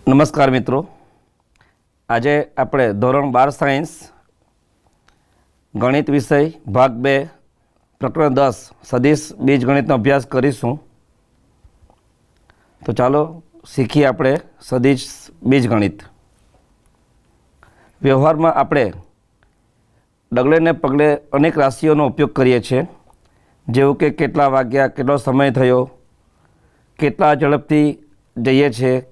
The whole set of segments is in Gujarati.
નમસ્કાર મિત્રો, આજે આપણે ધોરણ 12 સાયન્સ ગણિત વિષય ભાગ 2 પ્રકરણ 10 સદિશ બીજગણિતનો અભ્યાસ કરીશું. તો ચાલો શીખીએ આપણે સદિશ બીજગણિત. વ્યવહારમાં આપણે ડગલે ને પગલે અનેક રાશિઓનો ઉપયોગ કરીએ છીએ, જેવું કે કેટલા વાગ્યા, કેટલો સમય થયો, કેટલા ઝડપથી જઈએ છીએ,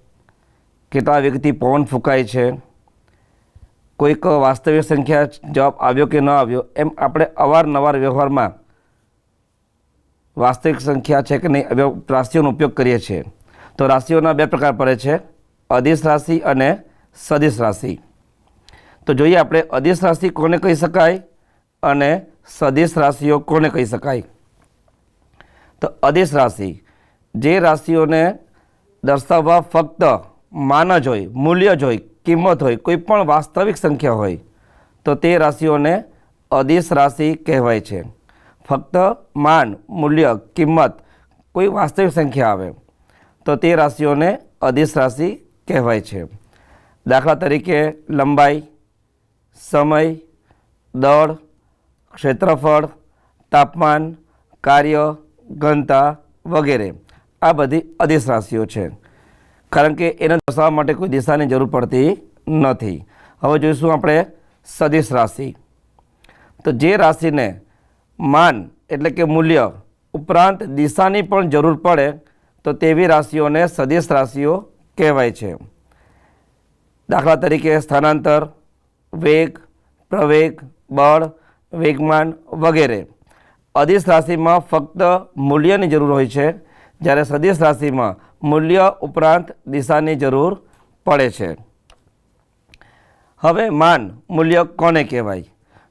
કેટલા વેગથી પવન ફૂંકાય છે, કોઈક વાસ્તવિક સંખ્યા જવાબ આવ્યો કે ન આવ્યો, એમ આપણે અવારનવાર વ્યવહારમાં વાસ્તવિક સંખ્યા છે કે નહીં રાશિઓનો ઉપયોગ કરીએ છીએ. તો રાશિઓના બે પ્રકાર પડે છે, અદિશ રાશિ અને સદિશ રાશિ. તો જોઈએ આપણે અદિશ રાશિ કોને કહી શકાય અને સદિશ રાશિઓ કોને કહી શકાય. તો અદિશ રાશિ જે રાશિઓને દર્શાવવા ફક્ત માન જ હોય, મૂલ્ય જ હોય, કિંમત હોય, કોઈ પણ વાસ્તવિક સંખ્યા હોય તો તે રાશિઓને અદિશ રાશિ કહેવાય છે. ફક્ત માન, મૂલ્ય, કિંમત, કોઈ વાસ્તવિક સંખ્યા આવે તો તે રાશિઓને અદિશ રાશિ કહેવાય છે. દાખલા તરીકે લંબાઈ, સમય, દળ, ક્ષેત્રફળ, તાપમાન, કાર્ય, ઘનતા વગેરે આ બધી અદિશ રાશિઓ છે, કારણ કે એને દર્શાવવા માટે કોઈ દિશાની જરૂર પડતી નથી. હવે જોઈશું આપણે સદિશ રાશિ. તો જે રાશિને માન એટલે કે મૂલ્ય ઉપરાંત દિશાની પણ જરૂર પડે તો તેવી રાશિઓને સદિશ રાશિઓ કહેવાય છે. દાખલા તરીકે સ્થાનાંતર, વેગ, પ્રવેગ, બળ, વેગમાન વગેરે. અદિશ રાશિમાં ફક્ત મૂલ્યની જરૂર હોય છે, જ્યારે સદિશ રાશિમાં મૂલ્ય ઉપરાંત દિશાની જરૂર પડે છે. હવે માન, મૂલ્ય કોને કહેવાય?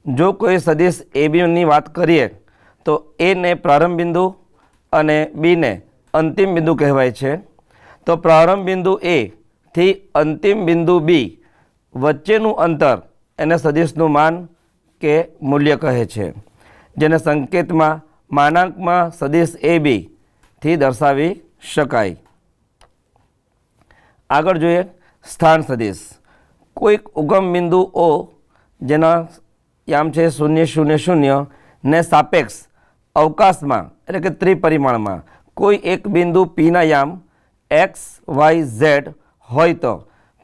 જો કોઈ સદિશ ABની વાત કરીએ તો એને પ્રારંભ બિંદુ અને બીને અંતિમ બિંદુ કહેવાય છે. તો પ્રારંભ બિંદુ A થી અંતિમ બિંદુ B વચ્ચેનું અંતર એને સદિશનું માન કે મૂલ્ય કહે છે, જેને સંકેતમાં માનાંકમાં સદિશ AB થી દર્શાવી શકાય. આગળ જોઈએ સ્થાન સદિશ. કોઈક ઉગમ બિંદુ O જેના યામ છે 0, 0, 0 ને સાપેક્ષ અવકાશમાં એટલે કે ત્રિપરિમાણમાં કોઈ એક બિંદુ Pના યામ x, y, z હોય તો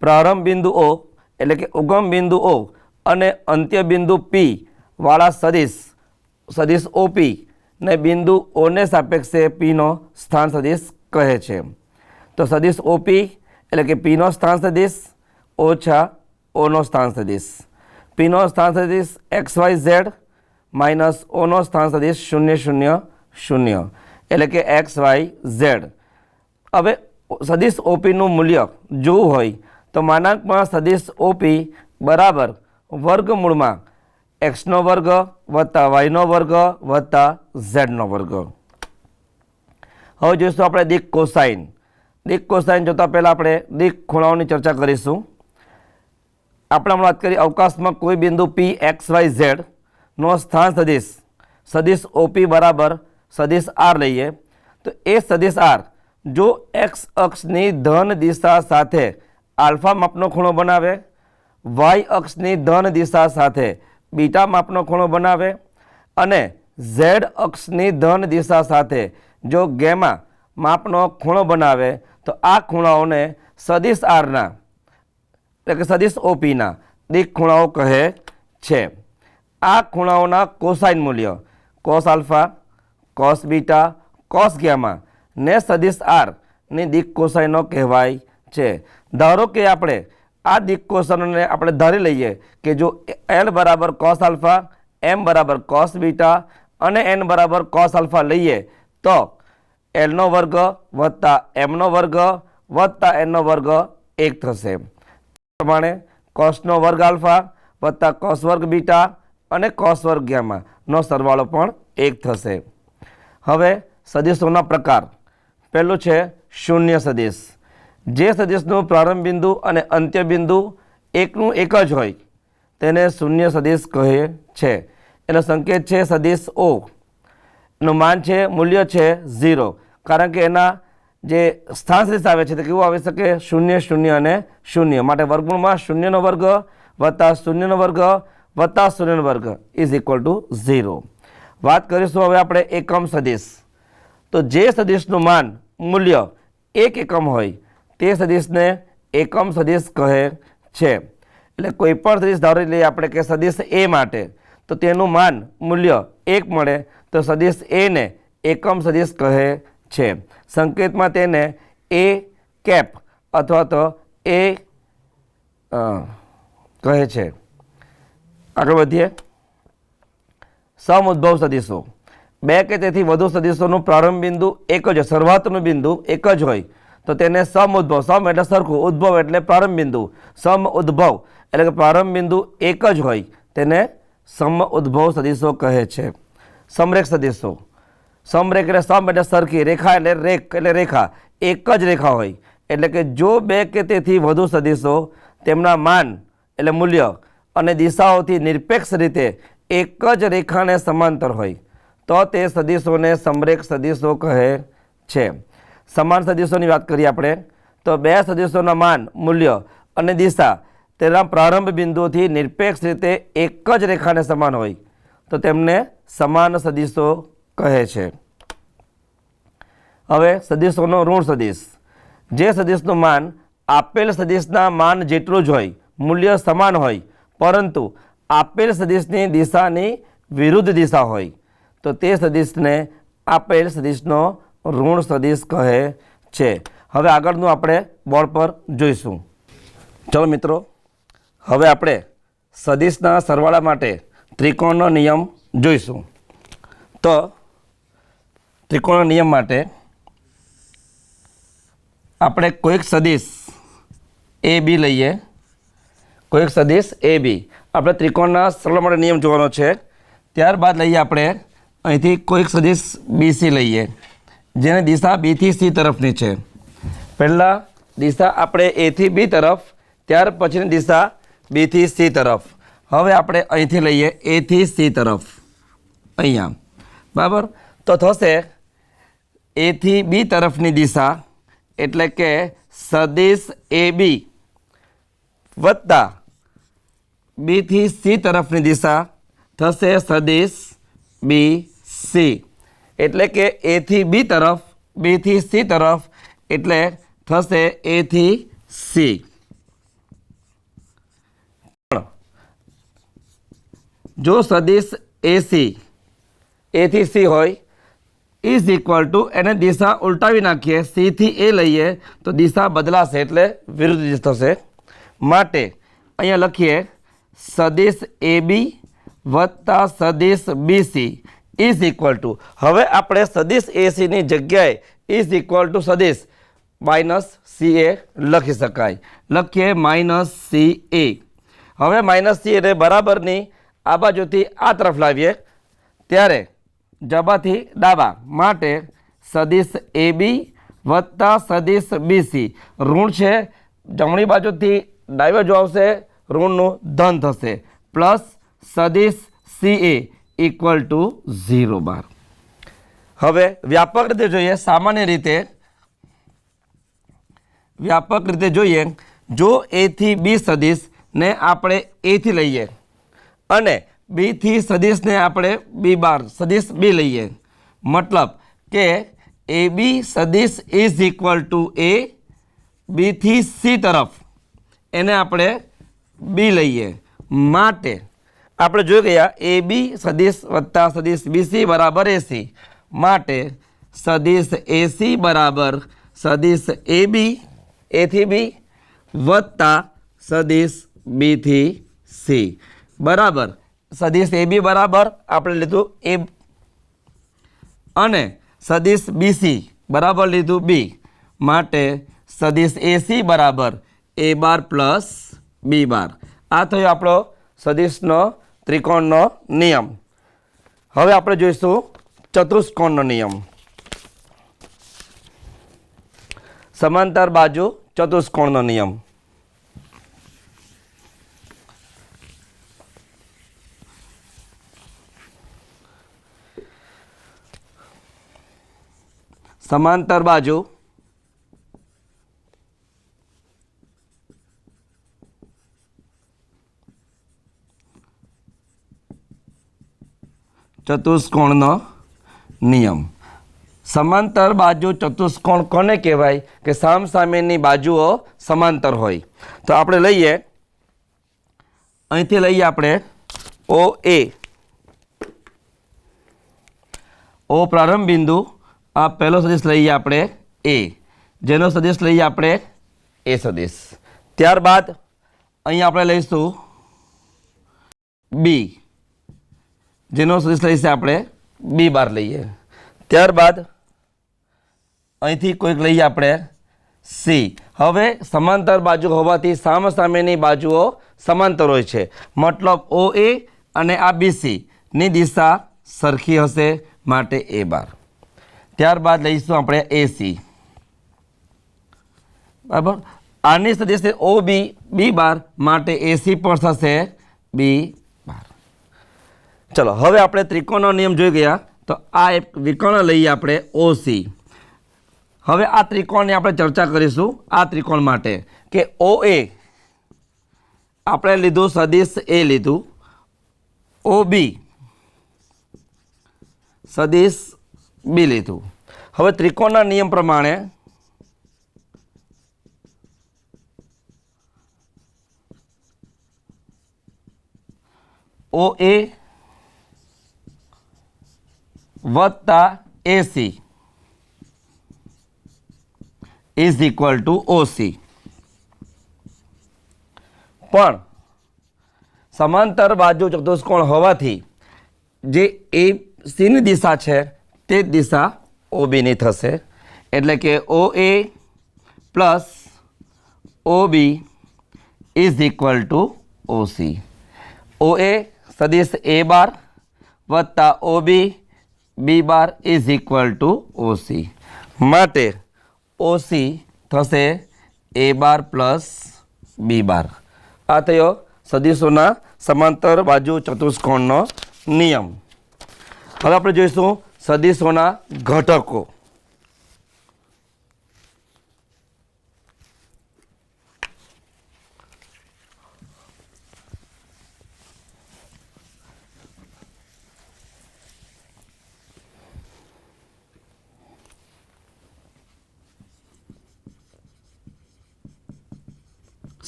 પ્રારંભ બિંદુ O એટલે કે ઉગમ બિંદુ O અને અંત્ય બિંદુ P વાળા સદિશ OP ને બિંદુ ઓને સાપેક્ષે Pનો સ્થાન સદિશ કહે છે. તો સદિશ OP એટલે કે Pનો સ્થાન સદિશ ઓછા ઓનો સ્થાન સદિશ, Pનો સ્થાન સદિશ XYZ માઇનસ ઓનો સ્થાન સદિશ 0, 0, 0 એટલે કે XYZ. હવે સદિશ OPનું મૂલ્ય જોવું હોય તો માનાંકમાં સદિશ OP બરાબર વર્ગમૂળમાં x નો વર્ગ વત્તા y નો વર્ગ વત્તા z નો વર્ગ. હવે જોઈશું આપણે દિક કોસાઇન. દિક કોસાઇન જોતા પહેલાં આપણે દિક ખૂણાઓની ચર્ચા કરીશું. આપણે હમણાં વાત કરી અવકાશમાં કોઈ બિંદુ P, X, Y, Z નો સ્થાન સદિશ OP બરાબર સદિશ R લઈએ તો એ સદિશ R જો x અક્ષની ધન દિશા સાથે આલ્ફા માપનો ખૂણો બનાવે, y અક્ષની ધન દિશા સાથે બીટા માપનો ખૂણો બનાવે અને z અક્ષની ધન દિશા સાથે જો ગેમા માપનો ખૂણો બનાવે તો આ ખૂણાઓને સદિશ Rના એટલે કે સદિશ OPના દિક ખૂણાઓ કહે છે. આ ખૂણાઓના કોસાઇન મૂલ્ય cos alpha, cos beta, cos gamma ને સદિશ R ની દિક કોસાઇનો કહેવાય છે. ધારો કે આપણે આ દિક કોસાઇનોને આપણે ધારી લઈએ કે જો L બરાબર કોસ આલ્ફા, M બરાબર કોસ બીટા અને N બરાબર કોસ આલ્ફા લઈએ તો Lનો વર્ગ વત્તા Mનો વર્ગ વત્તા Nનો વર્ગ 1 થશે. પ્રમાણે કોસનો વર્ગ આલ્ફા વત્તા કોસ વર્ગ બીટા અને કોસ વર્ગ ગેમાનો સરવાળો પણ 1 થશે. હવે સદિશોના પ્રકાર. પહેલું છે શૂન્ય સદિશ. જે સદિશનું પ્રારંભ બિંદુ અને અંત્ય બિંદુ એકનું એક જ હોય તેને શૂન્ય સદિશ કહે છે. એનો સંકેત છે સદિશ O. એનું માન છે, મૂલ્ય છે 0, કારણ કે એના જે સ્થાન સદિશ આવે છે તે કેવું આવી શકે? શૂન્ય શૂન્ય અને શૂન્ય. માટે વર્ગમૂળમાં શૂન્યનો વર્ગ વત્તા શૂન્યનો વર્ગ વત્તા શૂન્યનો વર્ગ ઇઝ ઇક્વલ ટુ 0. વાત કરીશું હવે આપણે એકમ સદિશ. તો જે સદિશનું માન મૂલ્ય 1 એકમ હોય તે સદિશને એકમ સદિશ કહે છે. એટલે કોઈ પણ સદિશ ધારી લઈએ આપણે કે સદિશ એ માટે, તો તેનું માન મૂલ્ય 1 મળે તો સદિશ એને એકમ સદિશ કહે છે. સંકેતમાં તેને એ કેપ અથવા તો એ કહે છે. આગળ વધીએ. સમઉદ્ભવ સદિશો. બે કે તેથી વધુ સદિશોનું પ્રારંભ બિંદુ એક જ, શરૂઆતનું બિંદુ એક જ હોય તો તેને સમઉદ્ભવ. સમ એટલે સરખું, ઉદ્ભવ એટલે પ્રારંભ બિંદુ. સમઉદ્ભવ એટલે કે પ્રારંભ બિંદુ એક જ હોય તેને સમઉદ્ભવ સદિશો કહે છે. સમરેખ સદિશો. સમરેખ એટલે સમ એટલે સરખી, રેખા એટલે રેખ એટલે રેખા, એક જ રેખા હોય. એટલે કે જો બે કે તેથી વધુ સદિશો તેમના માન એટલે મૂલ્ય અને દિશાઓથી નિરપેક્ષ રીતે એક જ રેખાને સમાંતર હોય તો તે સદિશોને સમરેખ સદિશો કહે છે. સમાન સદિશોની વાત કરીએ આપણે તો બે સદિશોના માન મૂલ્ય અને દિશા તેના પ્રારંભ બિંદુથી નિરપેક્ષ રીતે એક જ રેખાને સમાન હોય તો તેમને સમાન સદિશો કહે છે. હવે સદિશોનો ઋણ સદિશ. જે સદિશનું માન આપેલ સદિશના માન જેટલું જ હોય, મૂલ્ય સમાન હોય, પરંતુ આપેલ સદિશની દિશાની વિરુદ્ધ દિશા હોય તો તે સદિશને આપેલ સદિશનો ઋણ સદિશ કહે છે. હવે આગળનું આપણે બોર્ડ પર જોઈશું. ચલો મિત્રો, હવે આપણે સદિશના સરવાળા માટે ત્રિકોણનો નિયમ જોઈશું. તો ત્રિકોણના નિયમ માટે આપણે કોઈક સદિશ એ બી લઈએ. કોઈક સદિશ એ બી આપણે ત્રિકોણના સરવાળા માટે નિયમ જોવાનો છે. ત્યારબાદ લઈએ આપણે અહીંથી કોઈક સદિશ બીસી લઈએ જેની દિશા બીથી સી તરફની છે. પહેલાં દિશા આપણે એથી બી તરફ, ત્યાર પછીની દિશા બીથી સી તરફ. હવે આપણે અહીંથી લઈએ એથી સી તરફ, અહીંયા બરાબર. તો થશે એથી બી તરફની દિશા એટલે કે સદિશ એ બી વત્તા બીથી સી તરફની દિશા થશે સદિશ બી સી. એટલે કે એથી બી તરફ, બીથી સી તરફ એટલે થશે એથી સી. જો સદિશ એસી એથી સી હોય ઇઝ ઇક્વલ ટુ એને દિશા ઉલટાવી નાખીએ, સીથી એ લઈએ તો દિશા બદલાશે એટલે વિરુદ્ધ દિશા થશે. માટે અહીંયા લખીએ સદિશ એ બી વત્તા સદિશ બીસી ઇઝ ઇક્વલ ટુ, હવે આપણે સદિશ એસીની જગ્યાએ ઇઝ ઇક્વલ ટુ સદિશ માઇનસ સી એ લખી શકાય. લખીએ માઇનસ સી એ. હવે માઇનસ સી એટલે બરાબરની આ બાજુથી આ તરફ લાવીએ ત્યારે જબાથી ડાબા માટે સદિશ એ બી વત્તા સદિશ બીસી. ઋણ છે જમણી બાજુથી ડાબી બાજુ આવશે, ઋણનું ધન થશે પ્લસ સદિશ સી એ ઇક્વલ ટુ 0 બાર. હવે વ્યાપક રીતે જોઈએ, સામાન્ય રીતે વ્યાપક રીતે જોઈએ, જો એથી બી સદિશને આપણે એથી લઈએ અને બીથી સદિશને આપણે બી બાર સદિશ બી લઈએ, મતલબ કે એ બી સદિશ ઇઝ ઇક્વલ ટુ એ, બીથી સી તરફ એને આપણે બી લઈએ. માટે આપણે જોઈ ગયા એ બી સદિશ વત્તા સદિશ બીસી બરાબર એસી. માટે સદિશ એસી બરાબર સદિશ એ બી એથી બી વત્તા સદિશ બીથી સી બરાબર સદિશ એ બી બરાબર આપણે લીધું એ અને સદિશ બીસી બરાબર લીધું બી. માટે સદિશ એસી બરાબર એ બાર પ્લસ બી બાર. આ થયો આપણો સદિશનો ત્રિકોણનો નિયમ. હવે આપણે જોઈશું ચતુષ્કોણનો નિયમ. સમાંતર બાજુ ચતુષ્કોણનો નિયમ. સમાંતર બાજુ ચતુષ્કોણનો નિયમ. સમાંતર બાજુ ચતુષ્કોણ કોને કહેવાય? કે સામસામેની બાજુઓ સમાંતર હોય. તો આપણે લઈએ, અહીંથી લઈએ આપણે ઓ એ, ઓ પ્રારંભ બિંદુ. આ પહેલો સદિશ લઈએ આપણે એ, જેનો સદિશ લઈએ આપણે એ સદિશ. ત્યારબાદ અહીં આપણે લઈશું બી, જેનો સદિશ લઈશે આપણે બી બાર લઈએ. ત્યારબાદ અહીંથી કોઈક લઈએ આપણે સી. હવે સમાંતર બાજુ હોવાથી સામસામેની બાજુઓ સમાંતર હોય છે, મતલબ ઓ એ અને આ બીસીની દિશા સરખી હશે, માટે એ બાર. ત્યારબાદ લઈશું આપણે એસી, બરાબર. આની સદિશ ઓ બી, બી બાર, માટે એસી પણ થશે બી બાર. ચલો, હવે આપણે ત્રિકોણનો નિયમ જોઈ ગયા. તો આ એક વિકર્ણ લઈએ આપણે ઓસી. હવે આ ત્રિકોણની આપણે ચર્ચા કરીશું. આ ત્રિકોણ માટે કે ઓ એ આપણે લીધું, સદિશ એ લીધું, ઓ બી સદિશ બી લીધું. હવે ત્રિકોણના નિયમ પ્રમાણે ઓ એ વત્તા એસી ઇઝ ઇક્વલ ટુ ઓસી. પણ સમાંતર બાજુ ચતુષ્કોણ હોવાથી જે એ સીની દિશા છે તે જ દિશા ઓ બીની થશે. એટલે કે O A plus O B is equal to OC. O A સદિશ એ બાર વત્તા O B B bar is equal to OC. માટે ઓસી થશે એ બાર પ્લસ બી બાર. આ થયો સદિશોના સમાંતર બાજુ ચતુષ્કોણનો નિયમ. હવે આપણે જોઈશું સદિશોના ઘટકો.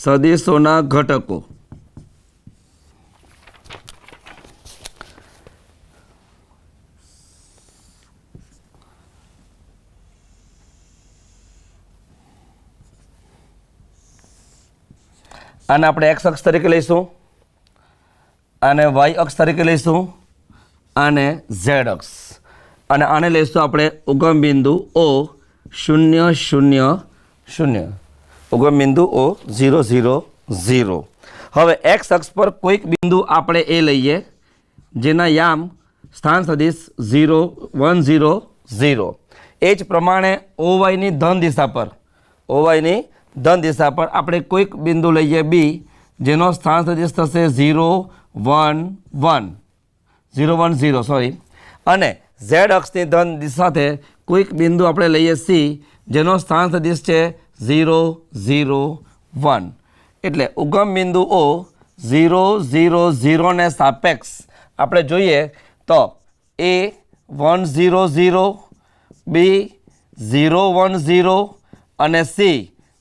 સદિશોના ઘટકો. આને આપણે એક્સ અક્ષ તરીકે લઈશું, આને વાય અક્ષ તરીકે લઈશું, આને ઝેડ અક્ષ, અને આને લઈશું આપણે ઉગમ બિંદુ ઓ 0 0 0, ઉગમ બિંદુ ઓ 0 0 0. હવે એક્સ અક્ષ પર કોઈક બિંદુ આપણે એ લઈએ જેના યામ સ્થાન સદિશ 0 1 0 0. એ જ પ્રમાણે ઓવાયની ધન દિશા પર, ઓવાયની ધન દિશા પર આપણે કોઈક બિંદુ લઈએ બી, જેનો સ્થાન સદિશ થશે 0 1 1 0 1 0 સોરી. અને ઝેડ અક્ષની ધન દિશા સાથે કોઈક બિંદુ આપણે લઈએ સી, જેનો સ્થાન સદિશ છે 0 0 1. એટલે ઉગમ બિંદુ ઓ 0 0 0 ને સાપેક્ષ આપણે જોઈએ તો એ 1 0 0, બી 0 1 0 અને સી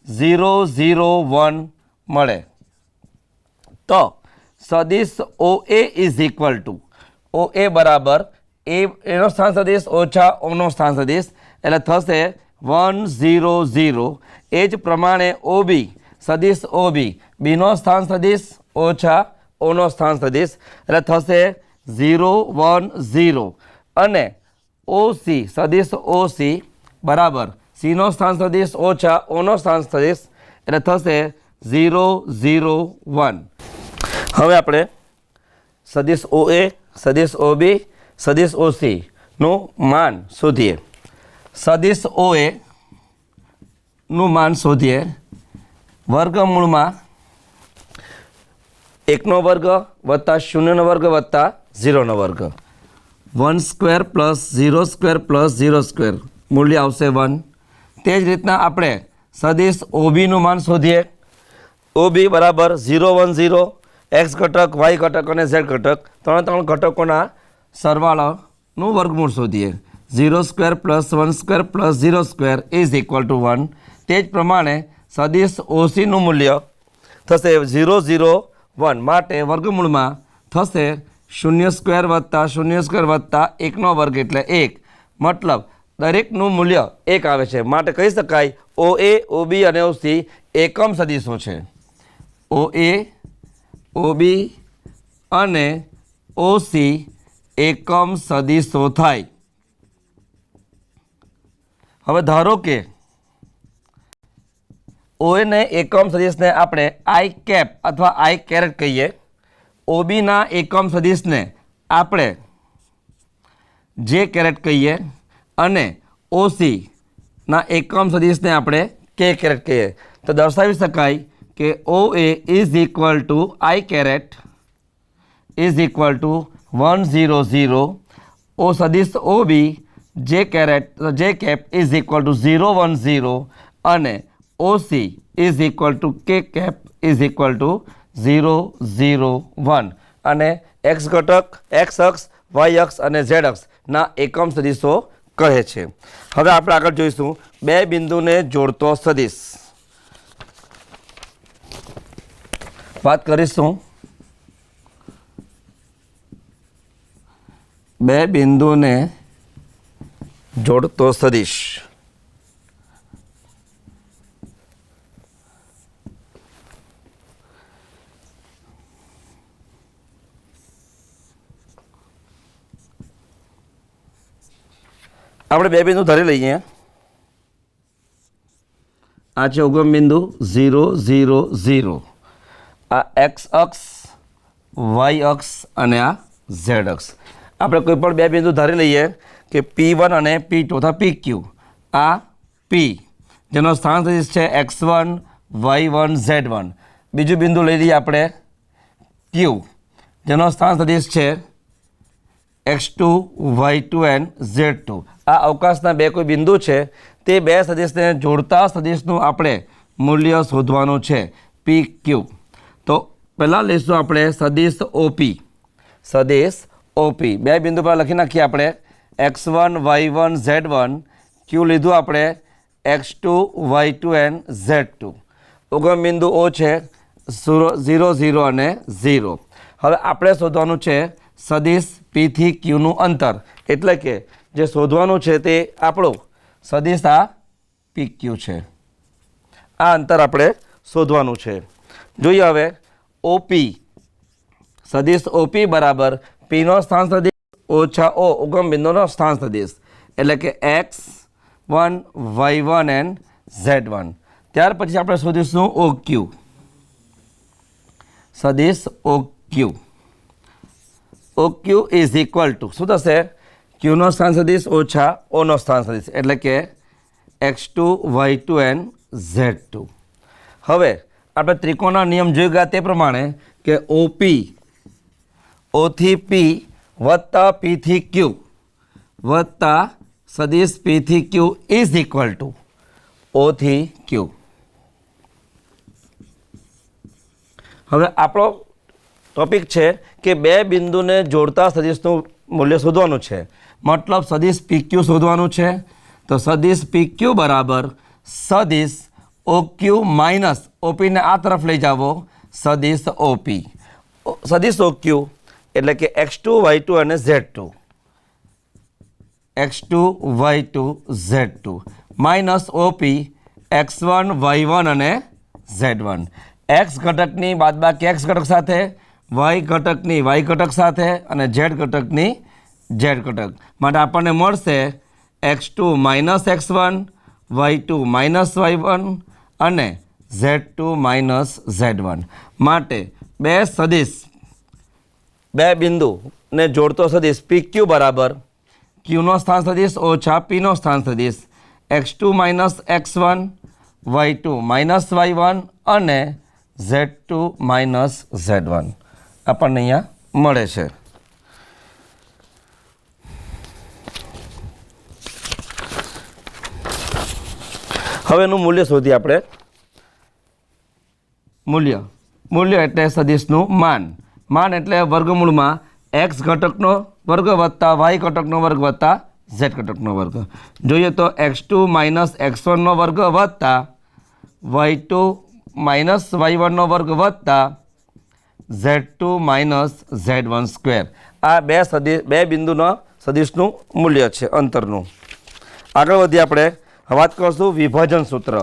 0 0 1 મળે. તો સદિશ ઓ એ ઇઝ ઇક્વલ ટુ, ઓ એ બરાબર એ એનો સ્થાન સદિશ ઓછા ઓનો સ્થાન સદિશ, એટલે થશે 1 0 0. એ જ પ્રમાણે ઓ બી સદિશ ઓ બી, બીનો સ્થાન સદિશ ઓછા ઓનો સ્થાન સદિશ, એટલે થશે 0 1 0. અને ઓ સી સદિશ ઓ સી બરાબર સીનો સ્થાન સદિશ ઓછા ઓનો સ્થાન સદિશ, એટલે થશે 0 0 1. હવે આપણે સદિશ ઓ એ, સદિશ ઓ બી, સદિશ ઓ સીનું માન શોધીએ. સદિશ ઓ એ નું માન શોધીએ. વર્ગમૂળમાં 1નો વર્ગ વત્તા 0નો વર્ગ વત્તા 0નો વર્ગ, 1 square plus 0 square plus 0 square, મૂલ્ય આવશે 1. તે જ રીતના આપણે સદિશ ઓબીનું માન શોધીએ. ઓબી બરાબર 0 1 0, એક્સ ઘટક, વાય ઘટક અને ઝેડ ઘટક, ત્રણ ઘટકોના સરવાળાનું વર્ગમૂળ શોધીએ. 0² + 1² + 0² = 1. તે જ પ્રમાણે સદિશ ઓસીનું મૂલ્ય થશે 0, 0, 1. માટે વર્ગમૂળમાં થશે 0² + 0² + 1² એટલે 1. મતલબ દરેકનું મૂલ્ય 1 આવે છે. માટે કહી શકાય OA, OB અને OC એકમ સદિશો છે. OA, OB અને OC એકમ સદિશો થાય. હવે ધારો કે OA ને એકમ સદિશને આપણે I કેપ અથવા I કેરેટ કહીએ. OB ના એકમ સદિશને આપણે J કેરેટ કહીએ અને OC ના એકમ સદિશને આપણે K કેરેટ કહીએ. તો દર્શાવી શકાય કે OA = I કેરેટ = 1, 0, 0. O સદિશ OB J કેપ = 0, 1, 0 અને OC K કેપ = 0, 0, 1 અને X ઘટક, X અક્ષ, Y અક્ષ અને Z અક્ષના એકમ સદિશો કહે છે. હવે આપણે આગળ જોઈશું બે બિંદુને જોડતો સદિશ. વાત કરીશું બે બિંદુને જોડતો સદિશ. આપણે બે બિંદુ ધરી લઈએ. આ છે ઉગમ બિંદુ 0, 0, 0. આ X અક્ષ, Y અક્ષ અને આ Z અક્ષ. આપણે કોઈ પણ બે બિંદુ ધારી લઈએ કે P1 અને P2 અથવા PQ. આ P જેનો સ્થાન સદિશ છે X1, Y1, Z1. બીજું બિંદુ લઈ લઈએ આપણે Q જેનો સ્થાન સદિશ છે X2, Y2 અને Z2. આ અવકાશના બે કોઈ બિંદુ છે. તે બે સદિશને જોડતા સદિશનું આપણે મૂલ્ય શોધવાનું છે PQ. તો પહેલાં લઈશું આપણે સદિશ OP. સદિશ OP બે બિંદુ પર લખી નાખીએ આપણે X1, Y1, Z1. Q લીધું આપણે X2, Y2 અને Z2. ઉગમ બિંદુ O છે 0, 0 અને 0. હવે આપણે શોધવાનું છે સદિશ P થી Qનું અંતર. એટલે કે જે શોધવાનું છે તે આપણું સદિશ આ PQ છે. આ અંતર આપણે શોધવાનું છે. જોઈએ હવે OP. સદિશ OP બરાબર Pનો સ્થાન સદિશ ઓછા O ઉગમ બિંદુનો સ્થાન સદિશ. એટલે કે X1, Y1 અને Z1. ત્યાર પછી આપણે શોધીશું OQ. સદિશ OQ. OQ = શું થશે? Qનો સ્થાન સદિશ ઓછા Oનો સ્થાન સદિશ. એટલે કે X2, Y2 અને Z2. હવે આપણે ત્રિકોણના નિયમ જોઈ ગયા તે પ્રમાણે કે OP O થી P વત્તા P થી Q વત્તા સદિશ P થી Q = O થી Q. હવે આપણો ટોપિક છે કે બે બિંદુને જોડતા સદિશનું મૂલ્ય શોધવાનું છે. મતલબ સદિશ PQ શોધવાનું છે. તો સદિશ PQ બરાબર સદિશ OQ માઇનસ OPને આ તરફ લઈ જાવો સદિશ OP. સદિશ OQ એટલે કે X2, Y2 અને Z2. X2, Y2, Z2 minus OP X1, Y1 અને Z1. X ઘટકની બાદબાકી X ઘટક સાથે, Y ઘટકની Y ઘટક સાથે અને Z ઘટકની Z ઘટક. માટે આપણને મળશે X2 minus X1, Y2 minus Y1 અને Z2 માઇનસ Z1. માટે બે બિંદુને જોડતો સદિશ PQ બરાબર Qનો સ્થાન સદિશ ઓછા Pનો સ્થાન સદિશ X2 minus X1, Y2 minus Y1 અને Z2 માઇનસ Z1 આપણને અહીંયા મળે છે. હવે એનું મૂલ્ય શોધીએ આપણે. મૂલ્ય એટલે સદિશનું માન. માન એટલે વર્ગમૂળમાં X ઘટકનો વર્ગ વત્તા વાય ઘટકનો વર્ગ વત્તા ઝેડ ઘટકનો વર્ગ. જોઈએ તો x2 માઇનસ x1નો વર્ગ વત્તા y2 માઇનસ y1નો વર્ગ વત્તા z2 માઇનસ z1 સ્ક્વેર. આ બે બિંદુના સદિશનું મૂલ્ય છે અંતરનું. આગળ વધીએ આપણે વાત કરશું વિભાજન સૂત્ર.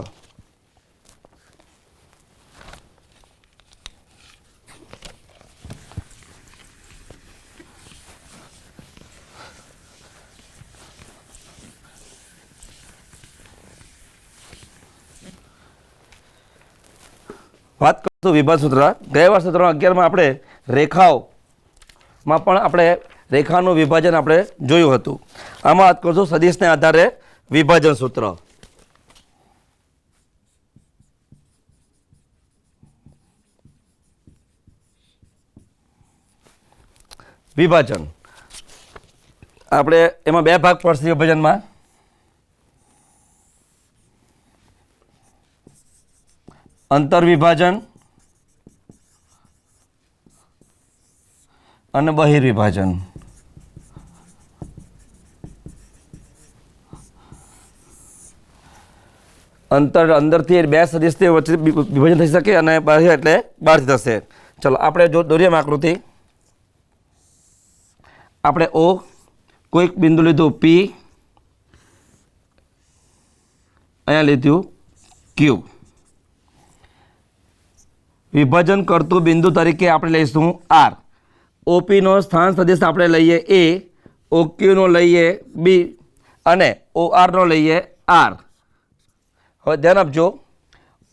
વાત કરશું વિભાજન સૂત્ર. ગયા વર્ષ સૂત્ર 11માં આપણે રેખાઓમાં પણ આપણે રેખાનું વિભાજન આપણે જોયું હતું. આમાં વાત કરશું સદિશને આધારે વિભાજન સૂત્ર. વિભાજન આપણે એમાં બે ભાગ પડશે વિભાજનમાં. અંતર વિભાજન અને બહિર્વિભાજન. અંદરથી બે સદિશની વચ્ચે વિભાજન થઈ શકે અને બાહ્ય એટલે બહારથી થશે. ચલો આપણે જો દોરીએ આકૃતિ. આપણે ઓ કોઈક બિંદુ લીધું P, અહીંયા લીધું Q. વિભાજન કરતું બિંદુ તરીકે આપણે લઈશું R. OPનો સ્થાન સદિશ આપણે લઈએ A, OQનો લઈએ B અને ORનો લઈએ R. હવે ધ્યાન આપજો,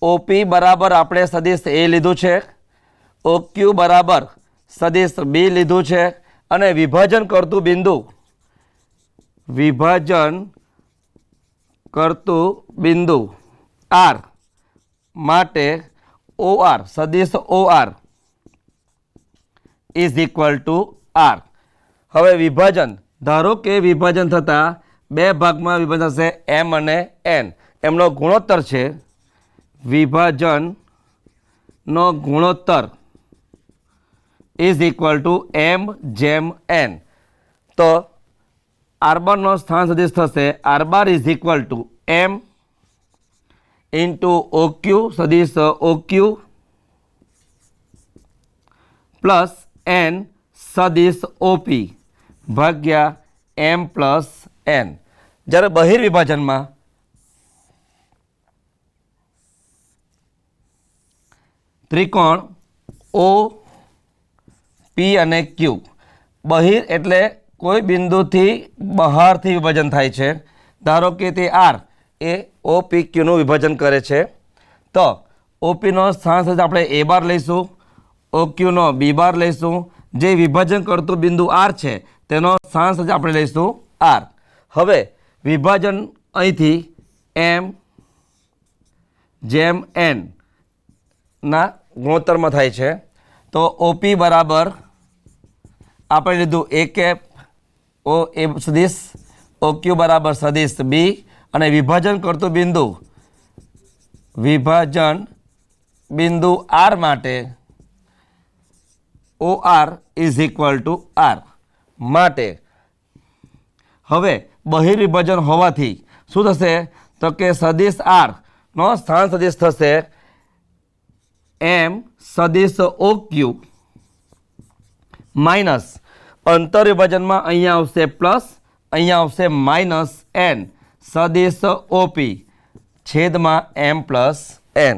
OP બરાબર આપણે સદિશ A લીધું છે, OQ બરાબર સદિશ B લીધું છે અને વિભાજન કરતું બિંદુ R માટે OR સદિશ OR is equal two R. હવે વિભાજન, ધારો કે વિભાજન થતાં બે ભાગમાં વિભાજન થશે M અને N. એમનો ગુણોત્તર છે, વિભાજનનો ગુણોત્તર ઇઝ ઇક્વલ ટુ M/N. તો R⁻નો સ્થાન સદિશ થશે R⁻ is equal two M into OQ સદિશ OQ પ્લસ N સદિશ OP ભાગ્યા M પ્લસ N. જ્યારે બહિર્વિભાજનમાં ત્રિકોણ OP અને Q, બહિર એટલે કોઈ બિંદુથી બહારથી વિભાજન થાય છે. ધારો કે તે R એ OPQનું વિભાજન કરે છે, તો OPનો સ્થાન સદિશ આપણે A' લઈશું, OQનો B' લઈશું. જે વિભાજન કરતું બિંદુ R છે તેનો સ્થાન સદિશ આપણે લઈશું R. હવે વિભાજન અહીંથી M/N ના ગુણોત્તરમાં થાય છે. તો OP બરાબર આપણે લીધું A કેપ O A સદિશ, OQ બરાબર સદિશ B અને વિભાજન કરતું બિંદુ R માટે OR is equal two R. માટે હવે બહિર્વિભાજન હોવાથી શું થશે તો કે સદિશ R નો સ્થાન સદિશ થશે M સદિશ OQ માઇનસ અંતર વિભાજનમાં અહીંયા આવશે પ્લસ, અહીંયા આવશે માઇનસ N સદિશ OP છેદમાં M પ્લસ N.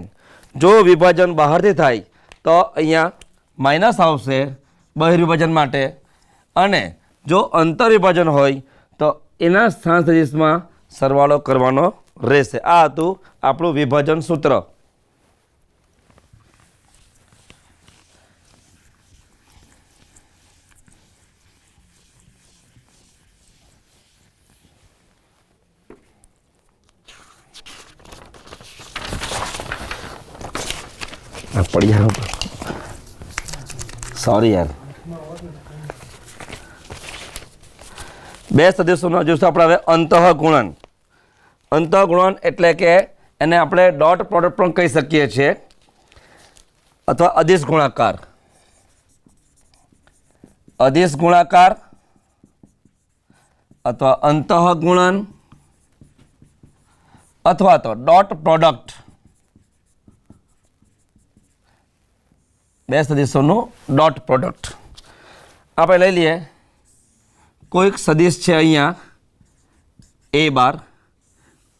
જો વિભાજન બહારથી થાય તો અહીંયા માઇનસ આવશે બહિર્વિભાજન માટે, અને જો અંતર વિભાજન હોય તો એના સ્થાન સદિશમાં સરવાળો કરવાનો રહેશે. આ હતું આપણું વિભાજન સૂત્ર. પડી જાય, સોરી યાર. બે સદિશોનો જોઈશું આપણે હવે અંતઃગુણન. અંતઃગુણન એટલે કે એને આપણે ડોટ પ્રોડક્ટ પણ કહી શકીએ છીએ અથવા અદિશ ગુણાકાર. અદિશ ગુણાકાર अथवा अंतःगुणन अथवा तो डॉट प्रोडक्ट बे सदिशों डॉट प्रोडक्ट आप लई लीए कोईक सदिश है अहींया ए बार,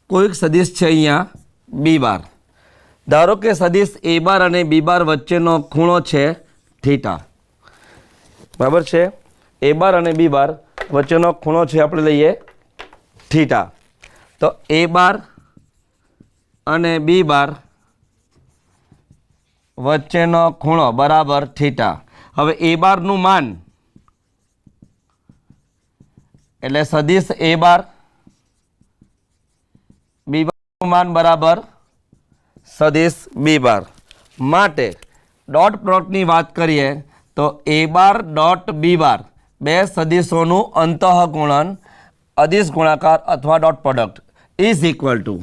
कोईक सदिश है अहींया बी बार। धारो के सदिश ए बार और बी बार वच्चेनो खूणो है थीटा, बराबर है। ए बार और बी बार वच्चेनो खूणो है आपणे लईए थीटा। तो ए बार और बी बार वच्चेनो खूणो बराबर थीटा। हवे ए बार नु मान एटले सदिश ए बार, बी बार नु मान बराबर सदिश बी बार। माटे डॉट प्रोडक्ट की बात करिए तो ए बार डॉट बी बार बे सदिशों अंतःगुणन अदिश गुणाकार अथवा dot product is equal to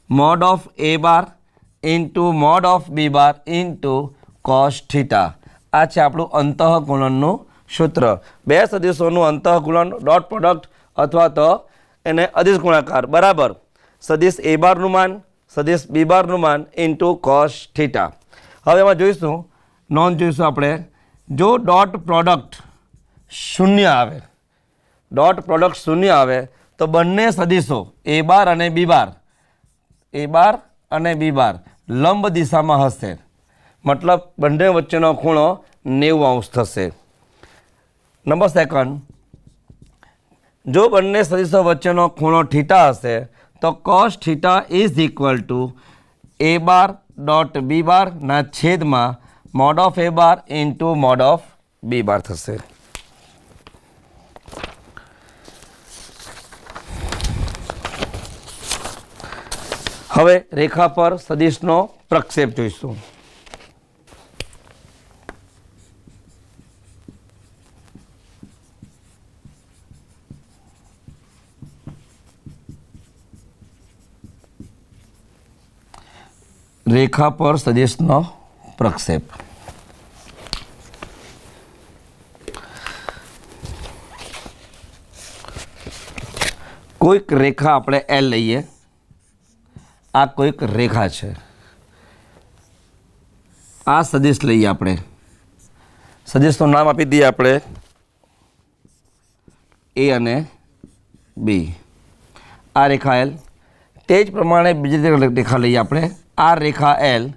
mod of A bar into mod of B bar into cos theta. आ छे आपणुं अंतःगुणननुं सूत्र। बे सदिशों अंतःगुणन डॉट प्रोडक्ट अथवा तो एने अदिश गुणाकार बराबर सदिश ए बार नु मान सदिश बी बार नु मान इंटू कॉस थीटा। हवे एमां जोईशुं नोंध जोईशुं आपणे जो डॉट प्रोडक्ट शून्य आवे, डॉट प्रोडक्ट शून्य आवे तो बंने सदिशो ए बार अने बी बार, ए बार अने बी बार लंब दिशा में हशे, मतलब बंने वच्चेनो खूणो 90 अंश थशे। नंबर सेकंड, जो बंने सदिशो वच्चेनो खूणो थीटा हशे तो cos theta is equal to A bar dot B bar ना छेद में mod of A bar into mod of B bar थशे। हवे रेखा पर सदिशनो प्रक्षेप जोईशुं। रेखा पर सदिशनो प्रक्षेप कोईक रेखा आपणे एल लईए। आ कोईक रेखा है, आ सदिश लईए आपणे, सदिशनु नाम आपी दीए आपणे ए अने बी। आ रेखा एल तेज प्रमाणे बीजी रेखा लईए आपणे। आ रेखा एल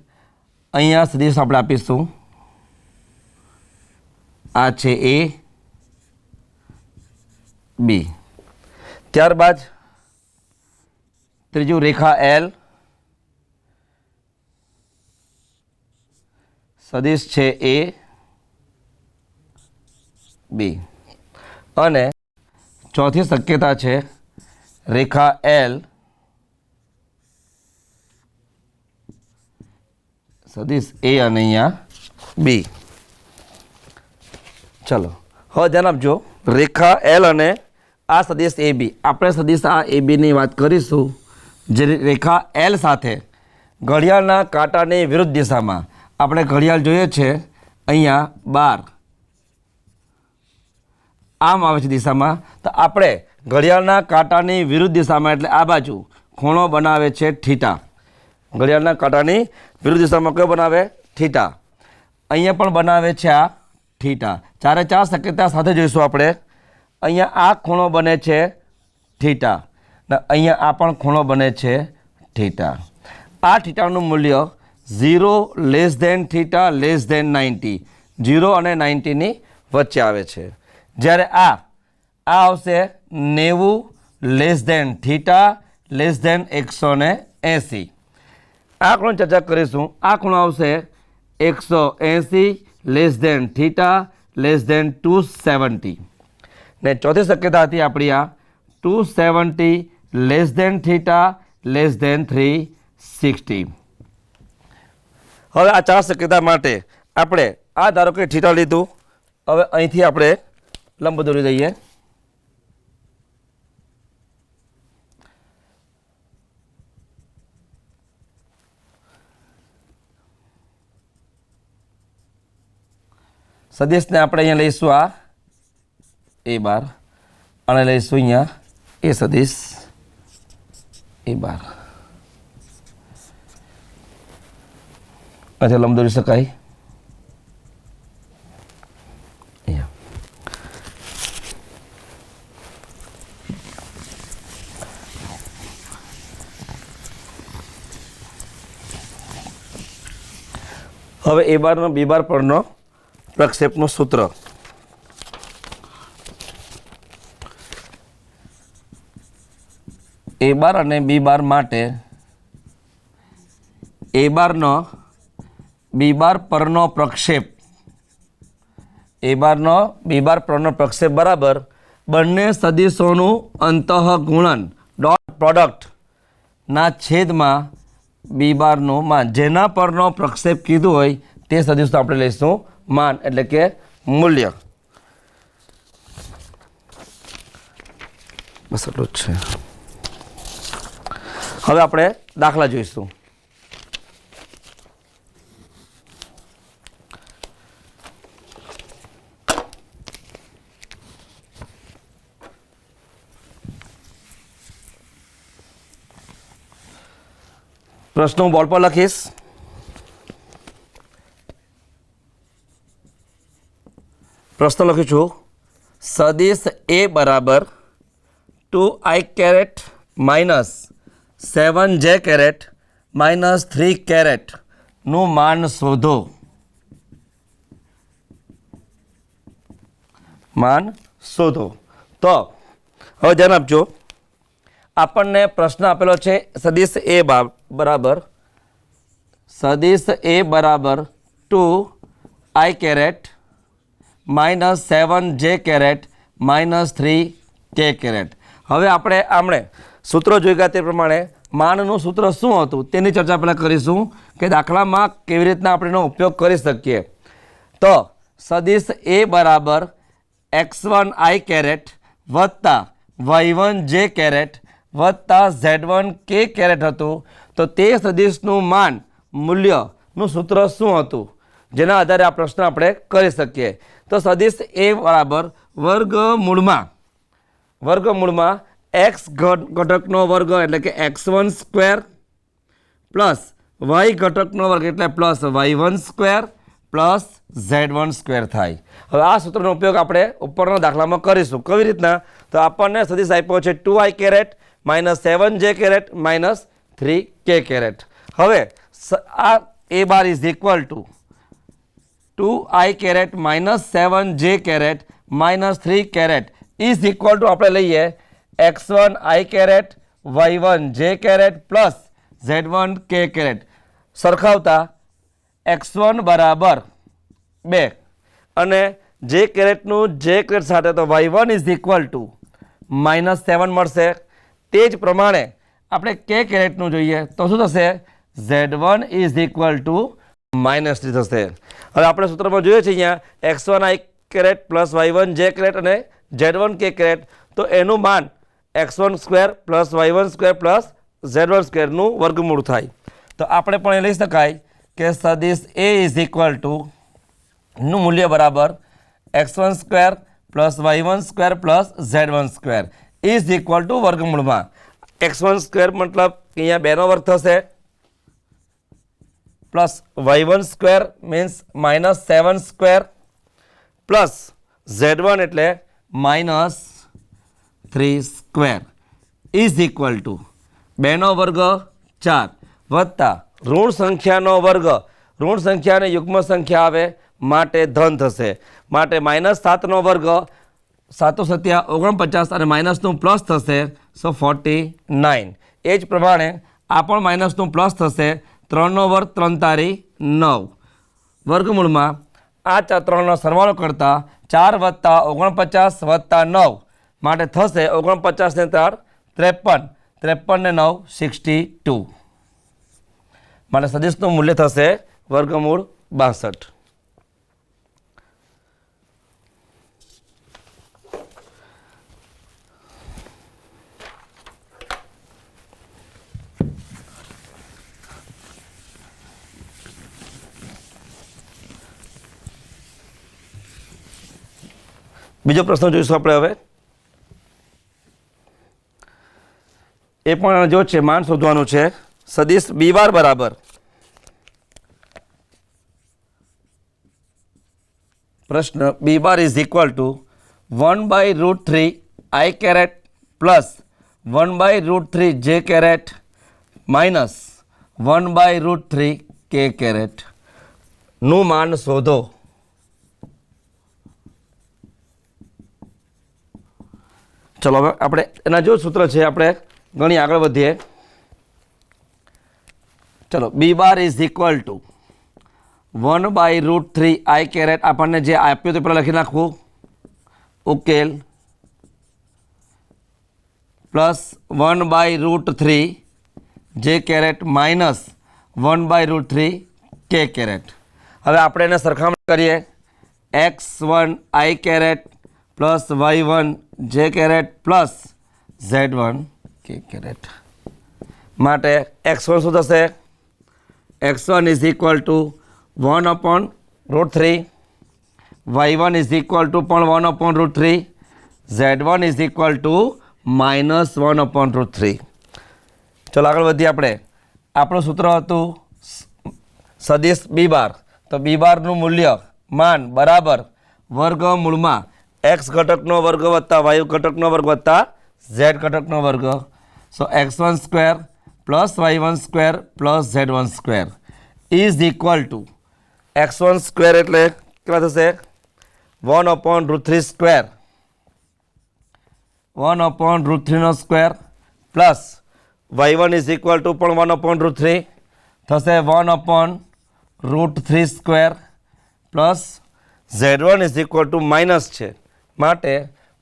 अहींया सदिश आपणे आपीशुं आ छे ए बी। त्यारबाद त्रीजू रेखा एल सदिश छे ए बी अने चौथी शक्यता छे रेखा एल सदिश ए अने अहींया बी। चलो हवे ध्यान आपजो, रेखा एल अने आ सदिश ए बी। आपणे सदिश आ ए बी नी वात करीशुं जे रेखा एल साथे घड़ियाळना कांटानी विरुद्ध दिशा में આપણે ઘડિયાળ જોઈએ છે અહીંયા 12 આમ આવે છે દિશામાં, તો આપણે ઘડિયાળના કાંટાની વિરુદ્ધ દિશામાં એટલે આ બાજુ ખૂણો બનાવે છે થીટા। ઘડિયાળના કાંટાની વિરુદ્ધ દિશામાં કયો બનાવે? થીટા। અહીંયા પણ બનાવે છે આ થીટા। ચારે ચાર શક્યતા સાથે જોઈશું આપણે। અહીંયા આ ખૂણો બને છે થીટા ને અહીંયા આ પણ ખૂણો બને છે થીટા। આ થીટાનું મૂલ્ય 0 less than theta less than 90, 0 અને 90 ની વચ્ચે આવે છે। જ્યારે આ આવશે 90 less than theta less than 180। આ ખૂણો ચર્ચા કરીશું। આ ખૂણો આવશે 180 less than theta less than 270 ને ચોથી શક્યતા હતી આપણી આ 270 less than theta less than 360। હવે આ ચાર શક્યતા માટે આપણે આ ધારો કે થીટા લીધું। હવે અહીંથી આપણે લંબ દોરી દઈએ। સદિશને આપણે અહીંયા લઈશું આ એ બાર અને લઈશું અહીંયા ए सदिश ए बार अच्छा लंब દોરી શકાય હવે એ બારનો બી બાર પરનો પ્રક્ષેપનું સૂત્ર એ બાર અને બી બાર માટે એ બારનો બી બાર પરનો પ્રક્ષેપ એ બારનો બી બાર પરનો પ્રક્ષેપ બરાબર બંને સદિશોનું અંતઃગુણન ડોટ પ્રોડક્ટના છેદમાં બી બારનું માન જેના પરનો પ્રક્ષેપ કીધું હોય તે સદિશનું આપણે લઈશું માન એટલે કે મૂલ્ય બસ એટલું જ છે હવે આપણે દાખલા જોઈશું પ્રશ્ન હું બોર્ડ પર લખીશ પ્રશ્ન લખું છું સદિશ એ બરાબર 2i caret minus 7j caret minus 3 કેરેટનું માન શોધો તો હવે ધ્યાન આપજો આપણને પ્રશ્ન આપેલો છે સદિશ એ બરાબર સદિશ એ બરાબર 2i caret minus 7j caret minus 3k caret હવે આપણે આમણે સૂત્રો જોઈ ગયા તે પ્રમાણે માનનું સૂત્ર શું હતું તેની ચર્ચા પહેલાં કરીશું કે દાખલામાં કેવી રીતના આપણે એનો ઉપયોગ કરી શકીએ તો સદિશ એ બરાબર x1i કેરેટ વત્તા y1j કેરેટ વત્તા z1k કેરેટ હતું તો તે સદિશનું માન મૂલ્યનું સૂત્ર શું હતું જેના આધારે આ પ્રશ્ન આપણે કરી શકીએ તો સદિશ એ બરાબર વર્ગમૂળમાં x ઘટકનો વર્ગ એટલે કે x1 સ્ક્વેર પ્લસ y ઘટકનો વર્ગ એટલે plus y1 square plus z1 square થાય હવે આ સૂત્રનો ઉપયોગ આપણે ઉપરના દાખલામાં કરીશું કેવી રીતના તો આપણને સદિશ આપ્યો છે 2i caret minus 7j caret minus 3k caret હવે આ A bar is equal to 2i caret minus 7j caret minus 3 caret is equal to આપણે લઈએ x1i caret y1j caret plus z1k caret સરખાવતા x1 બરાબર 2 અને j કેરેટનું j કેરેટ સાથે તો y1 is equal two minus 7 મળશે તે જ પ્રમાણે આપણે k કેરેટનું જોઈએ તો શું થશે z1 is equal two minus 3 થશે હવે આપણે સૂત્રમાં જોઈએ છીએ અહીંયા x1i caret plus y1j caret અને z1k કેરેટ તો એનું માન x1 square plus y1 square plus z1 સ્ક્વેરનું વર્ગમૂળ થાય તો આપણે પણ એ લઈ શકાય કે સદિશ એ ઇઝ ઇક્વલ ટુ નું મૂલ્ય બરાબર x1 square plus y1 square plus z1 square is equal to વર્ગમૂળમાં x1 સ્ક્વેર મતલબ અહીંયા 2નો વર્ગ થશે plus y1 square means minus 7 square plus z1 એટલે minus 3 square is equal to 2નો વર્ગ 4 વત્તા ઋણ સંખ્યાનો વર્ગ ઋણ સંખ્યાને યુગ્મ સંખ્યા આવે માટે ધન થશે માટે માઇનસ 7નો વર્ગ 7 સત્યા 49 અને માઇનસનું પ્લસ થશે સો 49 એ જ પ્રમાણે આ પણ માઇનસનું પ્લસ થશે 3નો વર્ગ 3 તારી 9 વર્ગમૂળમાં આ 3નો સરવાળો કરતાં 4 વત્તા 49 વત્તા 9 માટે થશે 49 ને 4 53 53 ને 9 62 માટે સદિશનું મૂલ્ય થશે વર્ગમૂળ 62 બીજો પ્રશ્ન જોઈશું આપણે હવે એ પણ જો છે માન શોધવાનું છે. સદિશ બી બાર બરાબર પ્રશ્ન B bar is equal to 1/√3 i caret plus 1/√3 j caret minus 1/√3 કે કેરેટ નું માન શોધો. ચલો હવે આપણે એના જો સૂત્ર છે આપણે ઘણી આગળ વધીએ. ચલો B bar is equal to 1/√3 i caret આપણને જે આપ્યું તે પહેલાં લખી નાખવું ઉકેલ પ્લસ 1/√3 જે કેરેટ માઇનસ 1/√3 કે કેરેટ. હવે આપણે એને સરખામણી કરીએ. x1 I caret plus y1 J caret plus z1 K caret માટે x1 શું થશે? x1 is equal to 1/√3 y1 is equal two પણ 1/√3 z1 ઇઝ ઇક્વલ ટુ -1/√3. ચલો આગળ વધીએ. આપણું સૂત્ર હતું સદિશ બી બાર. તો બી બારનું મૂલ્ય માન બરાબર વર્ગમૂળમાં એક્સ ઘટકનો વર્ગ વત્તા વાય ઘટકનો વર્ગ વત્તા ઝેડ ઘટકનો વર્ગ. સો x1 square plus y1 square plus z1 square is equal to x1 square એટલે કેટલા થશે? 1/√3 square 1/√3 square plus y1 is equal two પણ 1/√3 થશે 1/√3 square plus z1 is equal two minus છે માટે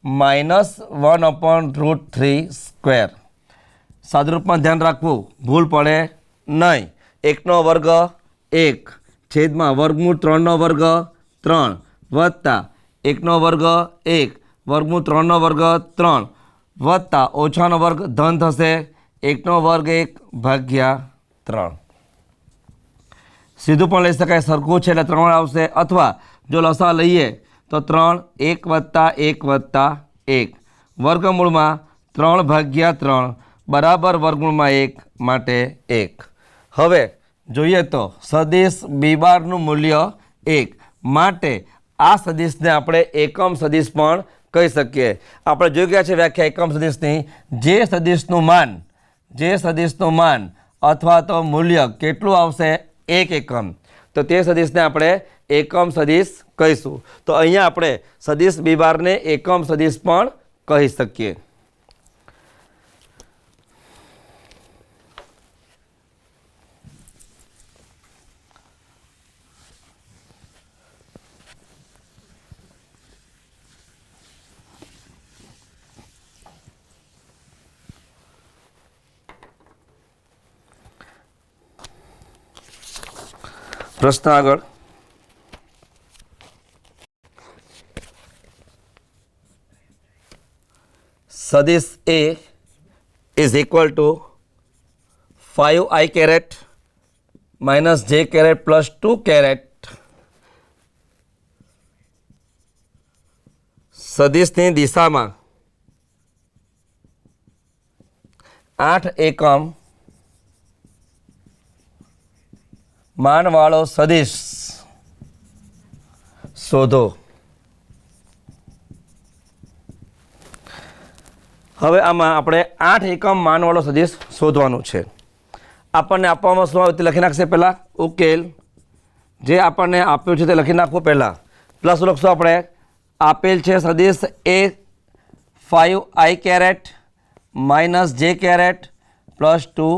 -1/√3 સ્ક્વેર. સાદુરૂપમાં ધ્યાન રાખવું, ભૂલ પડે નહીં. 1નો વર્ગ 1 છેદમાં વર્ગમૂળ 3નો વર્ગ 3 વત્તા 1નો વર્ગ 1 વર્ગમૂળ 3નો વર્ગ 3 વત્તા ઓછાનો વર્ગ ધન થશે 1નો વર્ગ 1 ભાગ્યા 3. સીધું પણ લઈ શકાય, સરખું છે એટલે 3 આવશે. અથવા જો લસા લઈએ તો 3 1 વત્તા 1 વત્તા 1 વર્ગમૂળમાં 3 ભાગ્યા 3 બરાબર વર્ગમૂળમાં 1 માટે 1. હવે જોઈએ તો સદિશ બી બારનું મૂલ્ય 1 માટે આ સદિશને આપણે એકમ સદિશ પણ કહી શકીએ. આપણે જોઈ ગયા છે વ્યાખ્યા એકમ સદિશની. જે સદિશનું માન અથવા તો મૂલ્ય કેટલું આવશે? 1 એકમ. તો તે સદિશને આપણે એકમ સદિશ કહીશું. તો અહીંયા આપણે સદિશ બી બારને એકમ સદિશ પણ કહી શકીએ. પ્રશ્ન આગળ. સદિશ A is equal to 5i caret minus જે કેરેટ પ્લસ 2 કેરેટ. સદિશની દિશામાં 8 એકમ માનવાળો સદિશ શોધો. હવે આમાં આપણે 8 એકમ માનવાળો સદિશ શોધવાનું છે. આપણને આપવામાં શું આવે તે લખી નાખશે પહેલાં ઉકેલ. જે આપણને આપ્યું છે તે લખી નાખવું પહેલાં. પ્લસ લખશું આપણે. આપેલ છે સદિશ એ 5i કેરેટ માઇનસ જે કેરેટ પ્લસ 2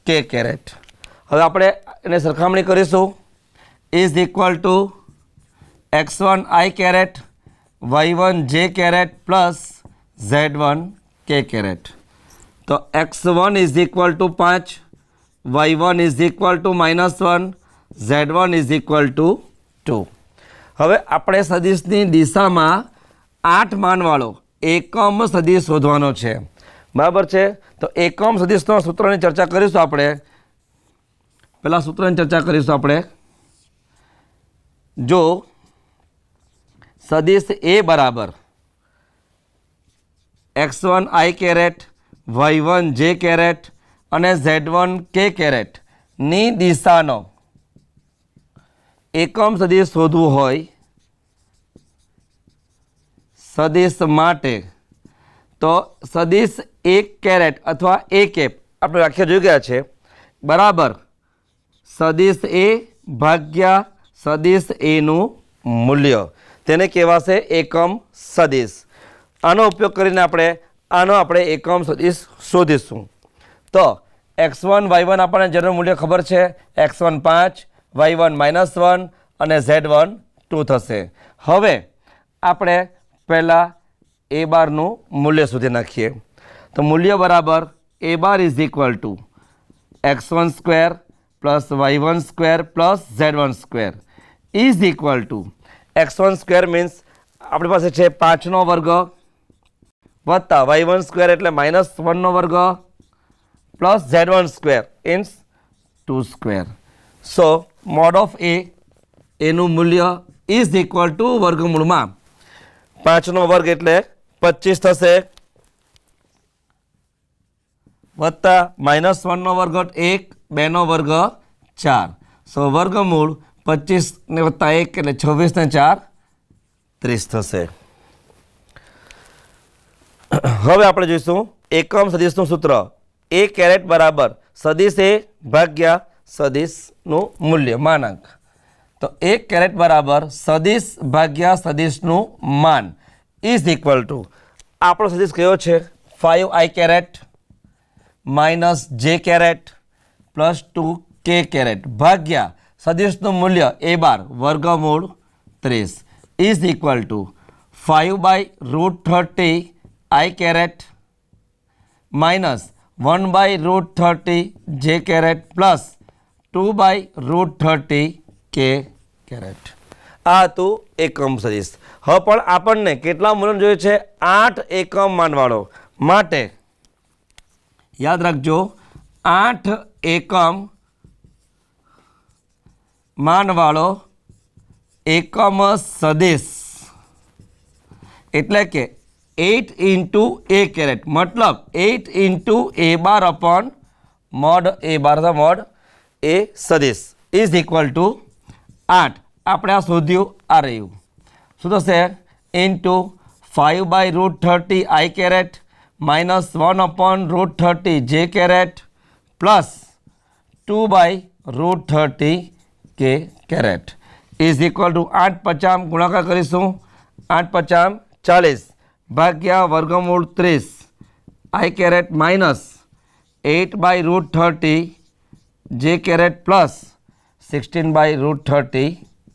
કે કેરેટ. હવે આપણે એને સરખામણી કરીશું. Is equal to x1 I caret y1 J caret plus z1 K caret. તો x1 is equal to 5 y1 is equal to -1 z1 is equal to 2. હવે આપણે સદિશની દિશામાં 8 માનવાળો એકમ સદિશ શોધવાનો છે. બરાબર છે. તો એકમ સદિશનો સૂત્રની ચર્ચા કરીશું આપણે. પહેલાં સૂત્રની ચર્ચા કરીશું આપણે. જો સદિશ એ બરાબર x1 I caret y1 J caret અને z1 કે કેરેટની દિશાનો એકમ સદિશ શોધવું હોય સદિશ માટે તો સદિશ એક કેરેટ અથવા એ કેપ આપણે વ્યાખ્યા જોઈ ગયા છે બરાબર સદિશ એ ભાગ્યા સદિશ એનું મૂલ્ય તેને કહેવાશે એકમ સદિશ. આનો ઉપયોગ કરીને આપણે એકમ સદિશ શોધીશું. તો x1 y1 આપણને જેનું મૂલ્ય ખબર છે x1 5 y1 -1 અને z1 2 થશે. હવે આપણે પહેલાં a બારનું મૂલ્ય શોધી નાખીએ. તો મૂલ્ય બરાબર a bar is equal to x1 square plus y1 square plus z1 square is equal to x1 square means આપણી પાસે છે 5નો વર્ગ વત્તા y1 સ્ક્વેર એટલે -1નો વર્ગ પ્લસ z1 સ્ક્વેર ઇન્સ 2 સ્ક્વેર. સો મોડ ઓફ એનું મૂલ્ય ઇઝ ઇક્વલ ટુ વર્ગમૂળમાં 5નો વર્ગ એટલે 25 થશે વત્તા -1નો વર્ગ 1 2નો વર્ગ 4. સો વર્ગમૂળ 25 ને વત્તા 1 એટલે 26 ને 4 30 થશે. હવે આપણે જોઈશું એકમ સદિશનું સૂત્ર એ કેરેટ બરાબર સદિશ એ ભાગ્યા સદિશનું મૂલ્ય માનાંક. તો એક કેરેટ બરાબર સદિશ ભાગ્યા સદિશનું માન ઇઝ ઇક્વલ ટુ આપણો સદિશ કયો છે 5i કેરેટ માઇનસ જે કેરેટ પ્લસ 2k કેરેટ ભાગ્યા સદિશનું મૂલ્ય એ બાર વર્ગમૂળ 30 is equal to 5/√30 i caret minus 1/√30 J caret plus 2/√30 કે કેરેટ. આ હતું એકમ સદિશ. હવે પણ આપણને કેટલા મૂલ્ય જોઈએ છે 8 એકમ માનવાળો માટે યાદ રાખજો 8 એકમ માનવાળો એકમ સદિશ એટલે કે 8 ઇન્ટુ એ કેરેટ મતલબ 8 ઇન્ટુ એ બાર અપોન મોડ એ બાર મોડ એ સદિશ ઇઝ ઇક્વલ ટુ 8. આપણે આ શોધ્યું આ રહ્યું શું થશે into 5/√30 i caret -1/√30 J caret plus 2/√30 કે કેરેટ ઇઝ ઇક્વલ ટુ 8 50 ગુણાકાર કરીશું 8 50 40 ભાગ્યા વર્ગમૂળ 30 i કેરેટ માઇનસ 8/√30 જે કેરેટ પ્લસ 16/√30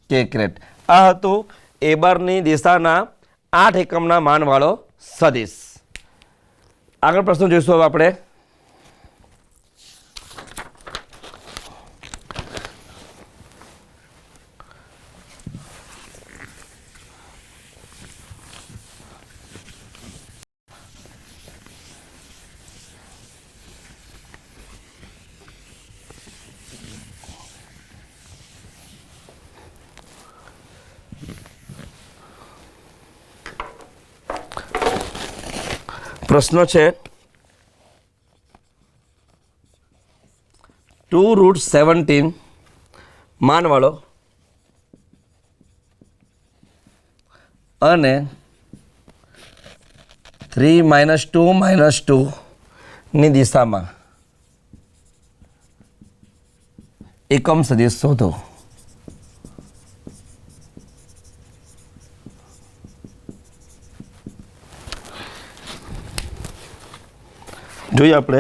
કે કેરેટ. આ હતું એ બારની દિશાના 8 એકમના માનવાળો સદિશ. આગળ પ્રશ્ન જોઈશું હવે આપણે. પ્રશ્ન છે 2√17 માનવાળો અને 3 - 2 - 2 ની દિશામાં એકમ સદિશ શોધો. જોઈએ આપણે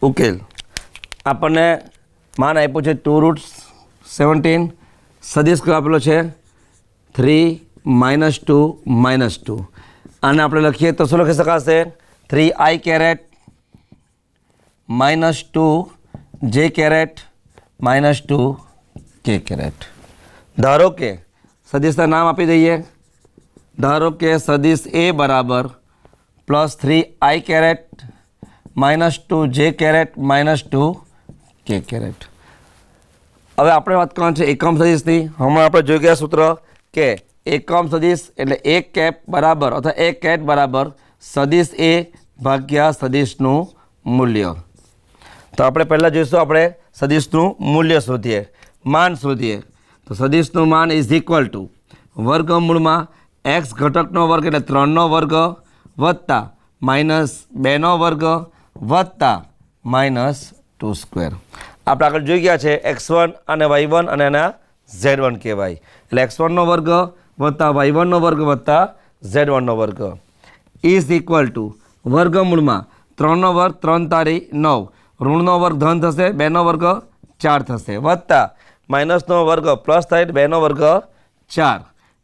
ઉકેલ. આપણને માન આપ્યું છે 2√17 સદિશ કયો આપેલો છે 3 - 2 - 2. આને આપણે લખીએ તો શું લખી શકાશે 3i કેરેટ -2 જે કેરેટ -2 કે કેરેટ. ધારો કે સદિશના નામ આપી દઈએ. ધારો કે સદિશ એ બરાબર +3i કેરેટ -2 જે કેરેટ -2 કે કેરેટ. હવે આપણે વાત કરવાની છે એકમ સદિશની. હમણાં આપણે જોઈ ગયા સૂત્ર કે એકમ સદિશ એટલે એક કેપ બરાબર અથવા એક કેટ બરાબર સદિશ એ ભાગ્યા સદિશનું મૂલ્ય. તો આપણે પહેલાં જોઈશું આપણે સદિશનું મૂલ્ય શોધીએ, માન શોધીએ. તો સદિશનું માન ઇઝ ઇક્વલ ટુ વર્ગમૂળમાં એક્સ ઘટકનો વર્ગ એટલે 3નો વર્ગ વત્તા -2નો વર્ગ વત્તા -2 સ્ક્વેર. આપણે આગળ જોઈ ગયા છે x1 અને y1 અને એના z1 કહેવાય. એટલે x1નો વર્ગ વત્તા y1નો વર્ગ વત્તા z1નો વર્ગ ઇઝ ઇક્વલ ટુ વર્ગમૂળમાં 3નો વર્ગ 3 તારી 9, ઋણનો વર્ગ ધન થશે 2નો વર્ગ 4 થશે વત્તા માઇનસનો વર્ગ પ્લસ થાય 2નો વર્ગ 4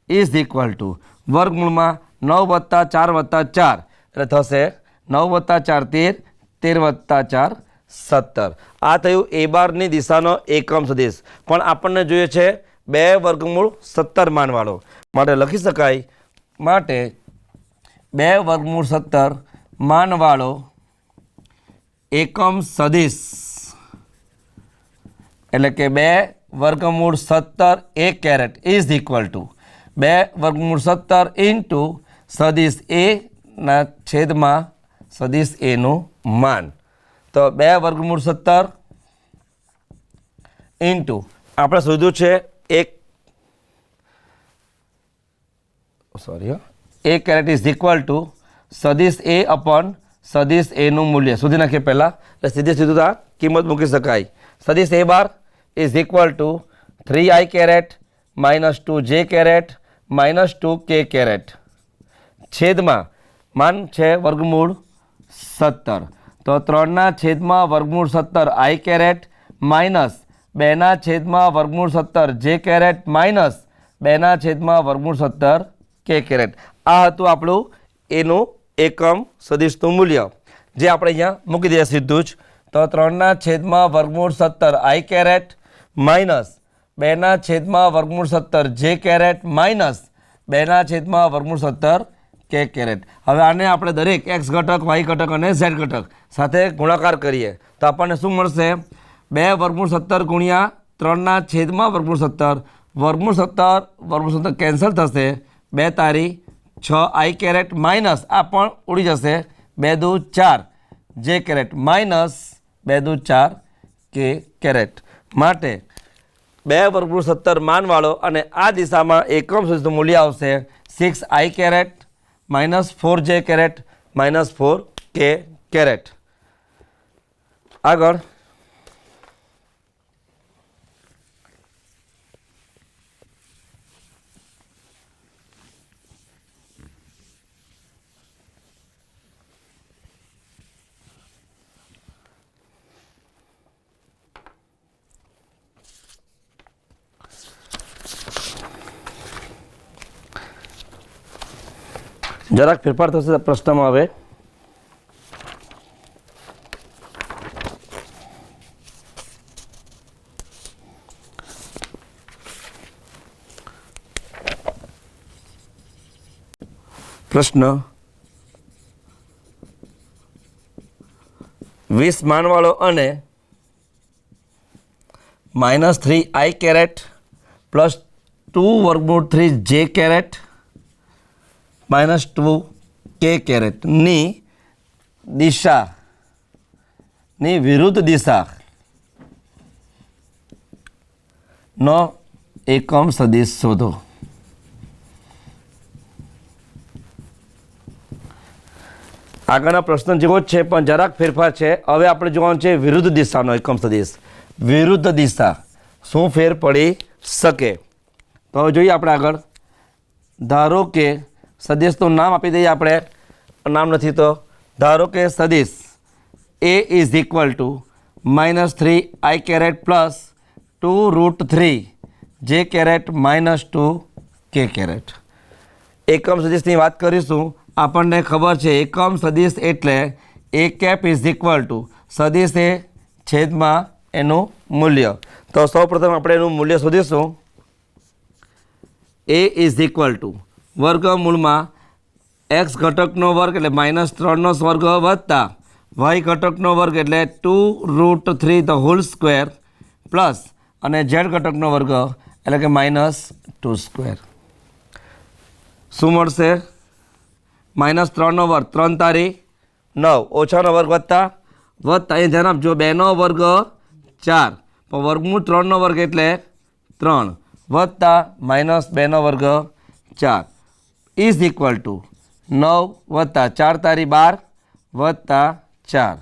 ઇઝ ઇક્વલ ટુ વર્ગમૂળમાં 9 વત્તા 4 વત્તા 4 એટલે થશે 9 વત્તા 4 13, 13 વત્તા 4 17. આ થયું એ બારની દિશાનો એકમ સદિશ. પણ આપણને જોઈએ છે 2 વર્ગમૂળ 17 માનવાળો, માટે લખી શકાય માટે 2 વર્ગમૂળ 17 માનવાળો એકમ સદિશ એટલે કે 2 વર્ગમૂળ 17 1 કેરેટ ઇઝ ઇક્વલ ટુ 2 વર્ગમૂળ 17 ઇન્ટુ સદિશ એ ના છેદમાં સદિશ એનું માન. તો 2 વર્ગમૂળ 17 ઇન્ટુ આપણે શોધ્યું છે એક કેરેટ ઇઝ ઇક્વલ ટુ સદિશ એ અપોન સદિશ એનું મૂલ્ય શોધી નાખીએ પહેલાં, એટલે સીધું આ કિંમત મૂકી શકાય. સદિશ A bar is equal to 3i caret -2j caret -2k caret છેદમાં માન છે વર્ગમૂળ 17. તો 3ના છેદમાં વર્ગમૂળ 17 i કેરેટ માઇનસ 2ના છેદમાં વર્ગમૂળ 17 j કેરેટ માઇનસ 2ના છેદમાં વર્ગમૂળ 17 k કેરેટ. આ હતું આપણું એનું એકમ સદિશનું મૂલ્ય, જે આપણે અહીંયા મૂકી દઈએ સીધું જ. તો 3ના છેદમાં વર્ગમૂળ 17 i કેરેટ માઇનસ 2ના છેદમાં વર્ગમૂળ 17 j કેરેટ માઇનસ 2ના છેદમાં વર્ગમૂળ 17 k કેરેટ. હવે આને આપણે દરેક x ઘટક, y ઘટક અને z ઘટક સાથે ગુણાકાર કરીએ તો આપણને શું મળશે? 2 વર્ગમૂળ 17 ગુણ્યા 3ના છેદમાં વર્ગમૂળ 17 વર્ગમૂળ 17 કેન્સલ થશે, 2 તારી 6i કેરેટ માઇનસ આ પણ ઉડી જશે 2 દુ 4 j કેરેટ માઇનસ 2 દુ 4 k કેરેટ. માટે 2 વર્ગમૂળ 17 માનવાળો અને આ દિશામાં એકમ સદિશનું મૂલ્ય આવશે 6i caret -4j caret -4k caret. આગળ જરાક ફેરફાર થશે પ્રશ્નમાં. હવે પ્રશ્ન 20 માનવાળો અને -3i કેરેટ +2 વર્ગમૂળ 3j કેરેટ -2k કેરેટની દિશાની વિરુદ્ધ દિશાનો એકમ સદિશ શોધો. આગળના પ્રશ્ન જેવો જ છે પણ જરાક ફેરફાર છે. હવે આપણે જોવાનું છે વિરુદ્ધ દિશાનો એકમ સદિશ. વિરુદ્ધ દિશા શું ફેર પડી શકે? તો હવે જોઈએ આપણે આગળ. ધારો કે સદિશનું નામ આપી દઈએ આપણે, નામ નથી તો ધારો કે સદિશ A is equal to -3i caret +2√3 j caret -2k caret. એકમ સદિશની વાત કરીશું. આપણને ખબર છે એકમ સદિશ એટલે એ કેપ ઇઝ ઇક્વલ ટુ સદિશ એ છેદમાં એનું મૂલ્ય. તો સૌપ્રથમ આપણે એનું મૂલ્ય શોધીશું. એ ઇઝ ઇક્વલ ટુ વર્ગમૂળમાં એક્સ ઘટકનો વર્ગ એટલે -3નો વર્ગ વત્તા વાય ઘટકનો વર્ગ એટલે 2√3 ધ હોલ સ્ક્વેર પ્લસ અને ઝેડ ઘટકનો વર્ગ એટલે કે -2 સ્ક્વેર. શું મળશે? -3નો વર્ગ 3 તારી 9 ઓછાનો વર્ગ વત્તા અહીં ધ્યાન આપજો 2નો વર્ગ 4 પણ વર્ગમૂળ 3નો વર્ગ એટલે 3 વત્તા -2નો વર્ગ 4 ઇઝ ઇક્વલ ટુ 9 વત્તા 4 તારી 12 વત્તા 4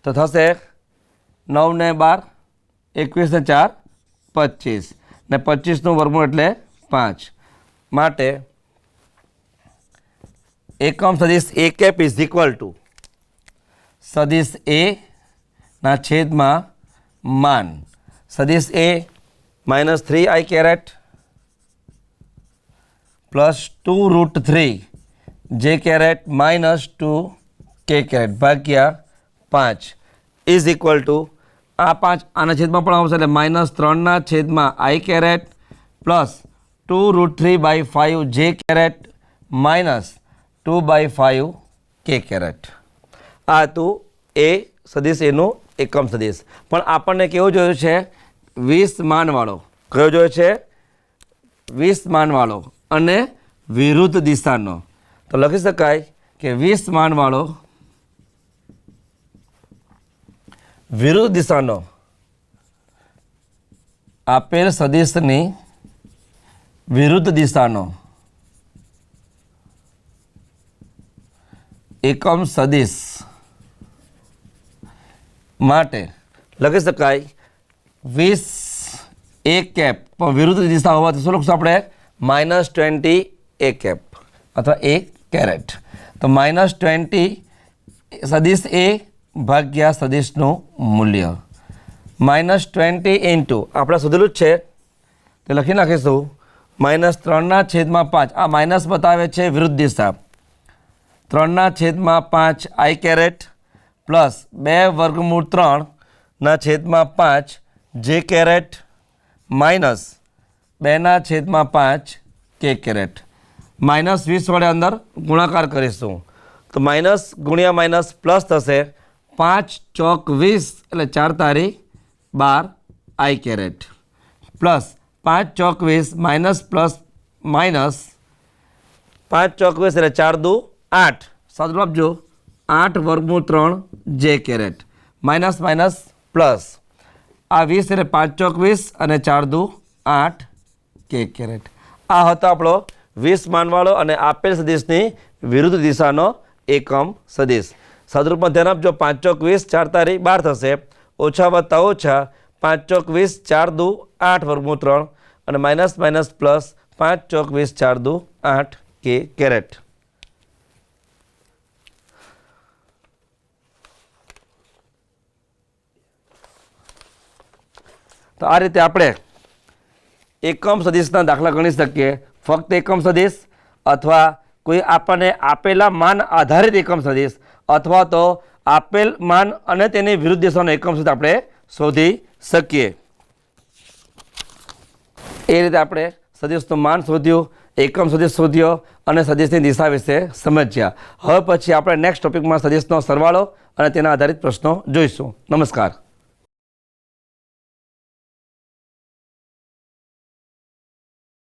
તો થશે 9 ને 12 21 ને 4 25 ને 25નું વર્ગમૂળ એટલે 5 માટે એકમ સદિશ એ કેપ ઇઝ ઇક્વલ ટુ સદિશ એ ના છેદમાં માન સદિશ એ -3i કેરેટ પ્લસ 2√3 જે કેરેટ -2k કેરેટ ભાગ્યા 5 ઇઝ ઇક્વલ ટુ આ 5 આના છેદમાં પણ આવશે એટલે -3ના છેદમાં i કેરેટ પ્લસ 2√3/5 જે કેરેટ -2/5 કે કેરેટ. આ હતું એ સદિશ એનું એકમ સદિશ. પણ આપણને કેવું જોયું છે? 20 માનવાળો. કયો જોયો છે? 20 માનવાળો અને વિરુદ્ધ દિશાનો. તો લખી શકાય કે 20 માનવાળો વિરુદ્ધ દિશાનો આપેલ સદિશની વિરુદ્ધ દિશાનો એકમ સદિશ માટે લખી શકાય 20 એ કેપ પણ વિરુદ્ધ દિશા હોવાથી શું લખશું આપણે? -20 એ કેપ અથવા એ કેરેટ. તો -20 સદિશ એ ભાગ્યા સદિશનું મૂલ્ય -20 ઇન્ટુ આપણે શોધેલું જ છે તે લખી નાખીશું -3ના છેદમાં 5 આ માઇનસ બતાવે છે વિરુદ્ધ દિશા 3ના છેદમાં 5 i કેરેટ પ્લસ 2 વર્ગમૂળ 3ના છેદમાં 5 જે કેરેટ માઇનસ 2ના છેદમાં 5 કે કેરેટ -20 વડે અંદર ગુણાકાર કરીશું તો માઇનસ ગુણ્યા માઇનસ પ્લસ થશે 5 ચોક 20 એટલે 4 તારી 12 i કેરેટ પ્લસ 5 ચોક 20 માઇનસ પ્લસ માઇનસ 5 ચોક 20 એટલે 4 દુ 8 સાદું આપજો 8 વર્ગમૂળ 3 જે કેરેટ માઇનસ માઇનસ પ્લસ આ 20 એટલે 5 ચોક 20 અને 4 દુ 8 કે કેરેટ. આ હતો આપણો 20 માનવાળો અને આપેલ સદિશની વિરુદ્ધ દિશાનો એકમ સદિશ. સાદુરૂપમાં ધ્યાન આપજો 5 ચોક 20 4 તારી 12 થશે ઓછા વત્તા ઓછા 5 ચોક 20 4 દુ 8 વર્ગમૂળ 3 અને માઇનસ માઇનસ પ્લસ 5 ચોક 20 4 દુ 8 કે કેરેટ. તો આ રીતે આપણે એકમ સદિશના દાખલા ગણી શકીએ. ફક્ત એકમ સદિશ અથવા કોઈ આપણને આપેલા માન આધારિત એકમ સદિશ અથવા તો આપેલ માન અને તેની વિરુદ્ધ દિશાનો એકમ સદિશ આપણે શોધી શકીએ. એ રીતે આપણે સદિશનું માન શોધ્યું, એકમ સદિશ શોધ્યો અને સદિશની દિશા વિશે સમજ્યા. હવે પછી આપણે નેક્સ્ટ ટોપિકમાં સદિશનો સરવાળો અને તેના આધારિત પ્રશ્નો જોઈશું. નમસ્કાર.